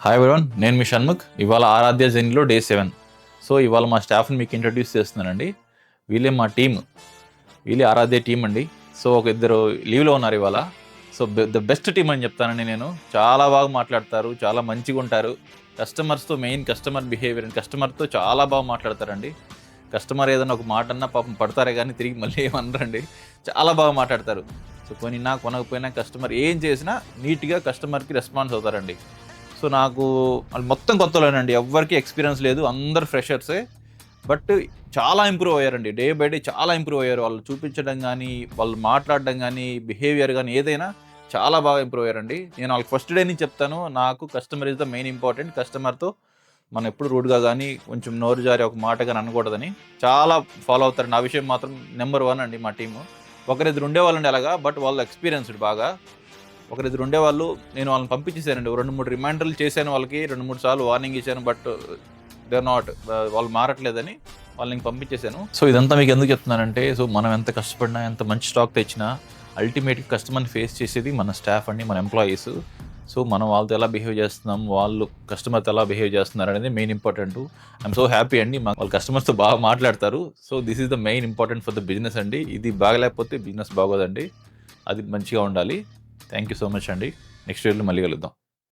Hi everyone, నేను మీ షణ్ముఖ్. ఇవాళ ఆరాధ్య జర్నీలో డే 7. సో ఇవాళ మా స్టాఫ్ని మీకు ఇంట్రడ్యూస్ చేస్తున్నానండి. వీళ్ళే మా టీమ్, వీళ్ళే ఆరాధ్య టీం అండి. సో ఒక ఇద్దరు లీవ్లో ఉన్నారు ఇవాళ. సో ద బెస్ట్ టీం అని చెప్తానండి నేను. చాలా బాగా మాట్లాడతారు, చాలా మంచిగా ఉంటారు. కస్టమర్స్తో మెయిన్ కస్టమర్ బిహేవియర్ అండ్ కస్టమర్తో చాలా బాగా మాట్లాడతారండి. కస్టమర్ ఏదైనా ఒక మాట అన్నా పాపం పడతారే కానీ తిరిగి మళ్ళీ ఏమనరండి. చాలా బాగా మాట్లాడతారు. సో కొనినా కొనకపోయినా కస్టమర్ ఏం చేసినా నీట్గా కస్టమర్కి రెస్పాన్స్ అవుతారండి. సో నాకు వాళ్ళు మొత్తం కొత్తలోనండి, ఎవ్వరికి ఎక్స్పీరియన్స్ లేదు, అందరు ఫ్రెషర్సే. బట్ చాలా ఇంప్రూవ్ అయ్యారండి, డే బై డే చాలా ఇంప్రూవ్ అయ్యారు. వాళ్ళు చూపించడం కానీ, వాళ్ళు మాట్లాడడం కానీ, బిహేవియర్ కానీ ఏదైనా చాలా బాగా ఇంప్రూవ్ అయ్యారండి. నేను వాళ్ళకి ఫస్ట్ డే నుంచి చెప్తాను, నాకు customer is the main important. కస్టమర్తో మనం ఎప్పుడు రూడ్గా కానీ కొంచెం నోరు జారి ఒక మాట కానీ అనకూడదని చాలా ఫాలో అవుతారండి. ఆ విషయం మాత్రం నెంబర్ 1 అండి మా టీము. ఒకరిద్దరు ఉండేవాళ్ళండి అలాగా, బట్ వాళ్ళు ఎక్స్పీరియన్స్డ్ బాగా. ఒకరిద్దరు ఉండేవాళ్ళు, నేను వాళ్ళని పంపించేసానండి. 2-3 రిమైండర్లు చేశాను వాళ్ళకి, 2-3 సార్లు వార్నింగ్ ఇచ్చాను. బట్ దే ఆర్ నాట్, వాళ్ళు మారట్లేదని వాళ్ళని పంపించేశాను. సో ఇదంతా మీకు ఎందుకు చెప్తున్నానంటే, సో మనం ఎంత కష్టపడినా, ఎంత మంచి స్టాక్ తెచ్చినా అల్టిమేట్గా కస్టమర్ని ఫేస్ చేసేది మన స్టాఫ్ అండి, మన ఎంప్లాయీస్. సో మనం వాళ్ళతో ఎలా బిహేవ్ చేస్తున్నాం, వాళ్ళు కస్టమర్తో ఎలా బిహేవ్ చేస్తున్నారు అనేది main important. I'm so happy అండి, వాళ్ళు కస్టమర్స్తో బాగా మాట్లాడతారు. So this is the main important for the business అండి. ఇది బాగలేకపోతే బిజినెస్ బాగోదండి, అది మంచిగా ఉండాలి. థ్యాంక్ యూ సో మచ్ అండి. నెక్స్ట్ వీడియోలో మళ్ళీ కలుద్దాం.